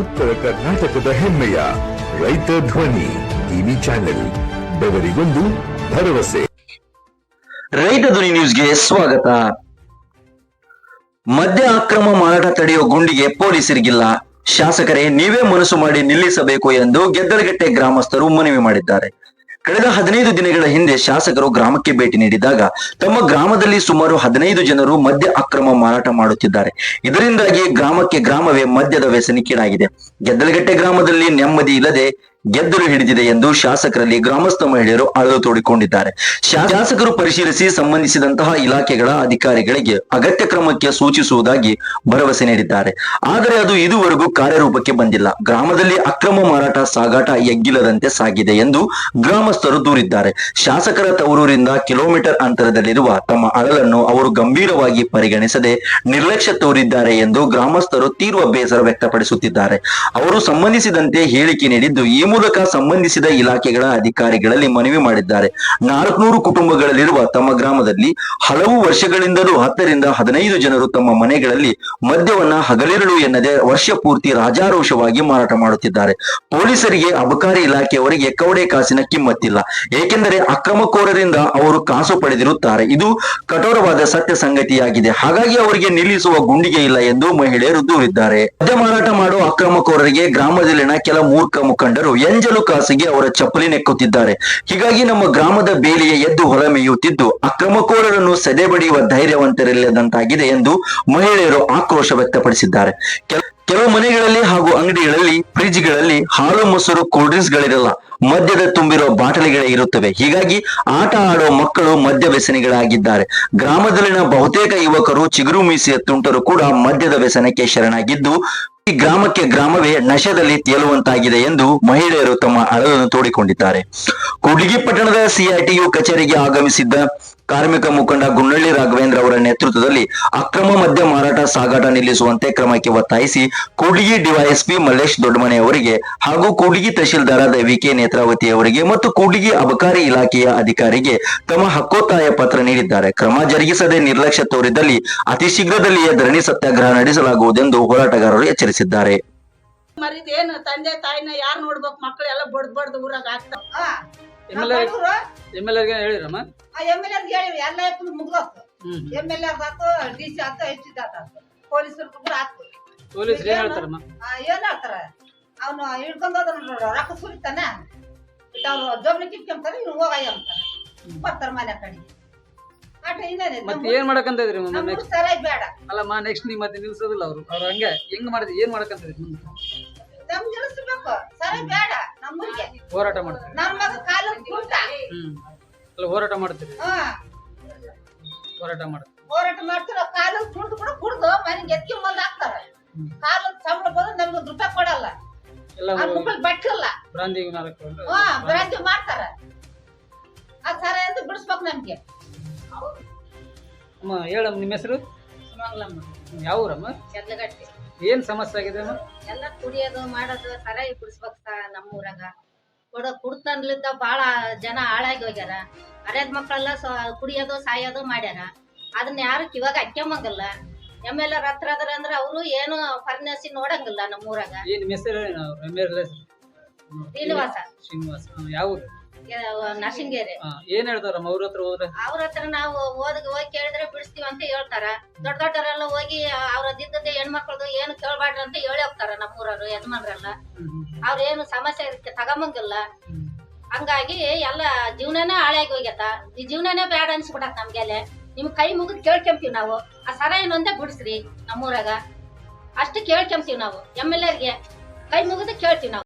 ಉತ್ತರ ಕರ್ನಾಟಕದ ಹೆಮ್ಮೆಯ ರೈತ ಧ್ವನಿ ಟಿವಿ ಚಾನೆಲ್, ಬೆವರಿಗೊಂದು ಭರವಸೆ. ರೈತ ಧ್ವನಿ ನ್ಯೂಸ್ಗೆ ಸ್ವಾಗತ. ಮದ್ಯ ಅಕ್ರಮ ಮಾರಾಟ ತಡೆಯುವ ಗುಂಡಿಗೆ ಪೊಲೀಸರಿಗಿಲ್ಲ. ಶಾಸಕರೇ ನೀವೇ ಮನಸ್ಸು ಮಾಡಿ ನಿಲ್ಲಿಸಬೇಕು ಎಂದು ಗೆದ್ದಲಗೆಟ್ಟೆ ಗ್ರಾಮಸ್ಥರು ಮನವಿ ಮಾಡಿದ್ದಾರೆ. ಕಳೆದ 15 ದಿನಗಳ ಹಿಂದೆ ಶಾಸಕರು ಗ್ರಾಮಕ್ಕೆ ಭೇಟಿ ನೀಡಿದಾಗ ತಮ್ಮ ಗ್ರಾಮದಲ್ಲಿ ಸುಮಾರು 15 ಜನರು ಮದ್ಯ ಅಕ್ರಮ ಮಾರಾಟ ಮಾಡುತ್ತಿದ್ದಾರೆ. ಇದರಿಂದಾಗಿ ಗ್ರಾಮವೇ ಮದ್ಯದ ವ್ಯಸನಿಕೀಡಾಗಿದೆ. ಗೆದ್ದಲಗೆಟ್ಟೆ ಗ್ರಾಮದಲ್ಲಿ ನೆಮ್ಮದಿ ಇಲ್ಲದೆ ಗೆದ್ದಲು ಹಿಡಿದಿದೆ ಎಂದು ಶಾಸಕರಲ್ಲಿ ಗ್ರಾಮಸ್ಥ ಮಹಿಳೆಯರು ಅಳಲು ತೋಡಿಕೊಂಡಿದ್ದಾರೆ. ಶಾಸಕರು ಪರಿಶೀಲಿಸಿ ಸಂಬಂಧಿಸಿದಂತಹ ಇಲಾಖೆಗಳ ಅಧಿಕಾರಿಗಳಿಗೆ ಅಗತ್ಯ ಕ್ರಮಕ್ಕೆ ಸೂಚಿಸುವುದಾಗಿ ಭರವಸೆ ನೀಡಿದ್ದಾರೆ. ಆದರೆ ಅದು ಇದುವರೆಗೂ ಕಾರ್ಯರೂಪಕ್ಕೆ ಬಂದಿಲ್ಲ. ಗ್ರಾಮದಲ್ಲಿ ಅಕ್ರಮ ಮಾರಾಟ ಸಾಗಾಟ ಎಗ್ಗಿಲ್ಲದಂತೆ ಸಾಗಿದೆ ಎಂದು ಗ್ರಾಮಸ್ಥರು ದೂರಿದ್ದಾರೆ. ಶಾಸಕರ ತವರೂರಿಂದ ಕಿಲೋಮೀಟರ್ ಅಂತರದಲ್ಲಿರುವ ತಮ್ಮ ಅಳಲನ್ನು ಅವರು ಗಂಭೀರವಾಗಿ ಪರಿಗಣಿಸದೆ ನಿರ್ಲಕ್ಷ್ಯ ತೋರಿದ್ದಾರೆ ಎಂದು ಗ್ರಾಮಸ್ಥರು ತೀವ್ರ ಬೇಸರ ವ್ಯಕ್ತಪಡಿಸುತ್ತಿದ್ದಾರೆ. ಅವರು ಸಂಬಂಧಿಸಿದಂತೆ ಹೇಳಿಕೆ ನೀಡಿದ್ದು ಈ ಮೂಲಕ ಸಂಬಂಧಿಸಿದ ಇಲಾಖೆಗಳ ಅಧಿಕಾರಿಗಳಲ್ಲಿ ಮನವಿ ಮಾಡಿದ್ದಾರೆ. 400 ಕುಟುಂಬಗಳಲ್ಲಿರುವ ತಮ್ಮ ಗ್ರಾಮದಲ್ಲಿ ಹಲವು ವರ್ಷಗಳಿಂದಲೂ 10 ರಿಂದ 15 ಜನರು ತಮ್ಮ ಮನೆಗಳಲ್ಲಿ ಮದ್ಯವನ್ನ ಹಗಲಿರುಳು ಎನ್ನದೆ ವರ್ಷ ಪೂರ್ತಿ ರಾಜಾರೋಷವಾಗಿ ಮಾರಾಟ ಮಾಡುತ್ತಿದ್ದಾರೆ. ಪೊಲೀಸರಿಗೆ, ಅಬಕಾರಿ ಇಲಾಖೆಯವರಿಗೆ ಕವಡೆ ಕಾಸಿನ ಕಿಮ್ಮತ್ತಿಲ್ಲ. ಏಕೆಂದರೆ ಅಕ್ರಮಕೋರರಿಂದ ಅವರು ಕಾಸು ಪಡೆದಿರುತ್ತಾರೆ. ಇದು ಕಠೋರವಾದ ಸತ್ಯ ಸಂಗತಿಯಾಗಿದೆ. ಹಾಗಾಗಿ ಅವರಿಗೆ ನಿಲ್ಲಿಸುವ ಗುಂಡಿಗೆ ಇಲ್ಲ ಎಂದು ಮಹಿಳೆಯರು ದೂರಿದ್ದಾರೆ. ಮದ್ಯ ಮಾರಾಟ ಮಾಡುವ ಅಕ್ರಮಕೋರರಿಗೆ ಗ್ರಾಮದಲ್ಲಿನ ಕೆಲ ಮೂರ್ಖ ಮುಖಂಡರು ಎಂಜಲು ಕಾಸಿಗೆ ಅವರ ಚಪ್ಪಲಿ ನೆಕ್ಕುತ್ತಿದ್ದಾರೆ. ಹೀಗಾಗಿ ನಮ್ಮ ಗ್ರಾಮದ ಬೇಲಿಗೆ ಎದ್ದು ಹೊರಮೆಯುತ್ತಿದ್ದು ಅಕ್ರಮಕೋರರನ್ನು ಸದೆಬಡಿಯುವ ಧೈರ್ಯವಂತರಿಲ್ಲದಂತಾಗಿದೆ ಎಂದು ಮಹಿಳೆಯರು ಆಕ್ರೋಶ ವ್ಯಕ್ತಪಡಿಸಿದ್ದಾರೆ. ಕೆಲವು ಮನೆಗಳಲ್ಲಿ ಹಾಗೂ ಅಂಗಡಿಗಳಲ್ಲಿ ಫ್ರಿಡ್ಜ್ಗಳಲ್ಲಿ ಹಾಲು, ಮೊಸರು, ಕೂಲ್ ಡ್ರಿಂಕ್ಸ್ ಗಳಿರಲ್ಲ. ಮದ್ಯದ ತುಂಬಿರುವ ಬಾಟಲಿಗಳೇ ಇರುತ್ತವೆ. ಹೀಗಾಗಿ ಆಟ ಆಡೋ ಮಕ್ಕಳು ಮದ್ಯ ವ್ಯಸನಿಗಳಾಗಿದ್ದಾರೆ. ಗ್ರಾಮದಲ್ಲಿನ ಬಹುತೇಕ ಯುವಕರು, ಚಿಗುರು ಮೀಸೆಯ ತುಂಟರು ಕೂಡ ಮದ್ಯದ ವ್ಯಸನಕ್ಕೆ ಶರಣಾಗಿದ್ದು ಈ ಗ್ರಾಮವೇ ನಶೆದಲ್ಲಿ ತೇಲುವಂತಾಗಿದೆ ಎಂದು ಮಹಿಳೆಯರು ತಮ್ಮ ಅಳಲನ್ನು ತೋಡಿಕೊಂಡಿದ್ದಾರೆ. ಕೂಡ್ಲಿಗಿ ಪಟ್ಟಣದ ಸಿಐಟಿಯು ಕಚೇರಿಗೆ ಆಗಮಿಸಿದ್ದ ಕಾರ್ಮಿಕ ಮುಖಂಡ ಗುನ್ನಳ್ಳಿ ರಾಘವೇಂದ್ರ ಅವರ ನೇತೃತ್ವದಲ್ಲಿ ಅಕ್ರಮ ಮದ್ಯ ಮಾರಾಟ ಸಾಗಾಟ ನಿಲ್ಲಿಸುವಂತೆ ಕ್ರಮಕ್ಕೆ ಒತ್ತಾಯಿಸಿ ಕೂಡ್ಲಿಗಿ ಡಿವೈಎಸ್ಪಿ ಮಲ್ಲೇಶ್ ದೊಡ್ಡಮನೆ ಅವರಿಗೆ ಹಾಗೂ ಕೂಡ್ಲಿಗಿ ತಹಶೀಲ್ದಾರಾದ ವಿಕೆ ನೇತ್ರಾವತಿ ಅವರಿಗೆ ಮತ್ತು ಕೂಡ್ಲಿಗಿ ಅಬಕಾರಿ ಇಲಾಖೆಯ ಅಧಿಕಾರಿಗೆ ತಮ್ಮ ಹಕ್ಕೊತ್ತಾಯ ಪತ್ರ ನೀಡಿದ್ದಾರೆ. ಕ್ರಮ ಜರುಗಿಸದೆ ನಿರ್ಲಕ್ಷ್ಯ ತೋರಿದಲ್ಲಿ ಅತಿ ಶೀಘ್ರದಲ್ಲಿಯೇ ಧರಣಿ ಸತ್ಯಾಗ್ರಹ ನಡೆಸಲಾಗುವುದೆಂದು ಹೋರಾಟಗಾರರು ಎಚ್ಚರಿಸಿದ್ದಾರೆ. ಮರಿದೇನು ತಂದೆ ತಾಯಿನ ಯಾರು ನೋಡ್ಬೇಕು, ಮಕ್ಕಳು ಎಲ್ಲ ಬಡ್ದು ಊರಾಗ ಆಗ್ತಾವ. ಎಮ್ಎಲ್ಎ ಹೇಳಿರಮ್ಮ, ಎಮ್ಎಲ್ಎ ಹೇಳಿ ಎಲ್ಲ ಮುಗ್ದೋತು. ಎಮ್ಎಲ್ಎ ಆತು, ಡಿಸಿ ಆತು, ಹೆಚ್ಚಿದ ಪೊಲೀಸರು ಆತು. ಪೊಲೀಸರು ಏನ್ ಹೇಳ್ತಾರಮ್ಮ? ಏನ್ ಹೇಳ್ತಾರ, ಅವನು ಹಿಡ್ಕೊಂಡ್ ಹೋದ ರೊಕ್ಕ ಸುರಿತಾನ, ಅವ್ರು ಜೋಬ್ಲಿ ಕಿತ್ಕೊಂತಾರೆ, ಇವ್ರು ಹೋಗಯ್ಯ ಅಂತಾರೆ, ಬರ್ತಾರ ಮನೆ ಕಡೆ. ಮತ್ತೆ ಏನ್ ಮಾಡಕಂತ ಇದ್ರಿ? ಸರಿ ಬೇಡ ಅಲ್ಲಮ್ಮ, ನೆಕ್ಸ್ಟ್ ನೀವ್ ಮತ್ತೆ ನಿಲ್ಸೋದಿಲ್ಲ. ಅವ್ರು ಹಂಗೆ ಹೆಂಗ್ ಮಾಡಿದ್ರಿ? ಏನ್ ಮಾಡಕಂತ ಇದ್ರಿ? ನಮ್ ನಿಲ್ಲಿಸ್ಬೇಕು, ಸರಿ ಬೇಡ ನಮ್ಮೂರಿಗೆ ಹೋರಾಟ ಮಾಡ್ತೀರಿ? ನಮ್ಮ ಮಗ ಕಾಲ ಕುಂಟ. ಅಲ್ಲ, ಹೋರಾಟ ಮಾಡ್ತೀರಿ? ಹೋರಾಟ ಮಾಡ್ತೀರ. ಕಾಲ ಕುಂಟು ಕೂಡ ಕುಡ್ದು ಮನೆಗೆ ಎತ್ತಿ ಮುಂದೆ ಹಾಕ್ತಾರ. ಕಾಲ ಸಂಬಳ ಬಂದು ನಮ್ಗೆ ದುಡ್ಡ ಕೊಡಲ್ಲ, ಮಕ್ಕಳು ಬಟ್ಟಿಲ್ಲ, ಬ್ರಾಂದಿ ಬ್ರಾಂತಿ ಮಾಡ್ತಾರ. ಅದ್ ಸರ ಅಂತ ಬಿಡಿಸ್ಬೇಕು ನಮ್ಗೆ. ಅಮ್ಮ ಹೇಳಮ್ಮ, ನಿಮ್ಮ ಹೆಸರು? ಯಾವ ಊರಮ್ಮ? ಗೆದ್ದಲಗೆಟ್ಟೆ. ಏನ್ ಸಮಸ್ಯೆ ಆಗಿದೆ ಅಮ್ಮ? ಎಲ್ಲ ಕುಡಿಯೋದು ಮಾಡೋದು ಸರಿಯಾಗಿ ಬಿಡಿಸ್ಬೇಕ. ನಮ್ಮೂರಾಗ ಕುಡ್ತನ್ಲಿದ್ದ ಬಾಳ ಜನ ಹಾಳಾಗಿ ಹೋಗ್ಯಾರ. ಅರೆದ್ ಮಕ್ಕಳೆಲ್ಲ ಕುಡಿಯೋದು ಸಾಯೋದು ಮಾಡ್ಯಾರ. ಅದನ್ನ ಯಾರು ಕಿವಾಗ ಹಾಕ್ಯಂಬಂಗಿಲ್ಲ. ಎಮ್ಎಲ್ಎ ಹತ್ರ ಅದ್ರ ಅಂದ್ರೆ ಅವರು ಏನು ಫರ್ನಸಿ ನೋಡಂಗಿಲ್ಲ ನಮ್ಮೂರಾಗ. ಏನ್ ಹೆಸರು? ಶ್ರೀನಿವಾಸ. ಯಾವ ಊರು? ನರಸಿಂಗೇರಿ. ಏನ್ ಹೇಳ್ತಾರಮ್ಮ ಅವ್ರ ಹತ್ರ ಹೋದ್ರೆ? ಅವ್ರ ಹತ್ರ ನಾವು ಹೋಗಿ ಕೇಳಿದ್ರೆ ಬಿಡಿಸ್ತೀವಿ ಅಂತ ಹೇಳ್ತಾರ. ದೊಡ್ಡವರೆಲ್ಲ ಹೋಗಿ ಅವ್ರದ್ದಿದ್ದ ಹೆಣ್ಮಕ್ಳದು ಏನು ಕೇಳ್ಬಾಡ್ರಿ ಅಂತ ಹೇಳಿ ಹೋಗ್ತಾರ ನಮ್ಮೂರವ್ರು ಯಜಮಾನ್ರೆಲ್ಲ. ಅವ್ರೇನು ಸಮಸ್ಯೆ ತಗೊಂಬಂಗಿಲ್ಲ. ಹಂಗಾಗಿ ಎಲ್ಲ ಜೀವನನೇ ಹಾಳಾಗಿ ಹೋಗ್ಯತ. ಈ ಜೀವನನೇ ಬೇಡ ಅನ್ಸ್ಬಿಡತ್ ನಮ್ಗೆಲೆ. ನಿಮ್ ಕೈ ಮುಗಿದ್ ಕೇಳ್ಕೊಂತೀವಿ ನಾವು. ಆ ಸರ ಏನೊಂದೇ ಬಿಡಿಸ್ರಿ ನಮ್ಮೂರಾಗ, ಅಷ್ಟು ಕೇಳ್ಕೊಂತೀವಿ ನಾವು. ಎಮ್ಎಲ್ಎಗೆ ಕೈ ಮುಗಿದು ಕೇಳ್ತೀವಿ ನಾವು.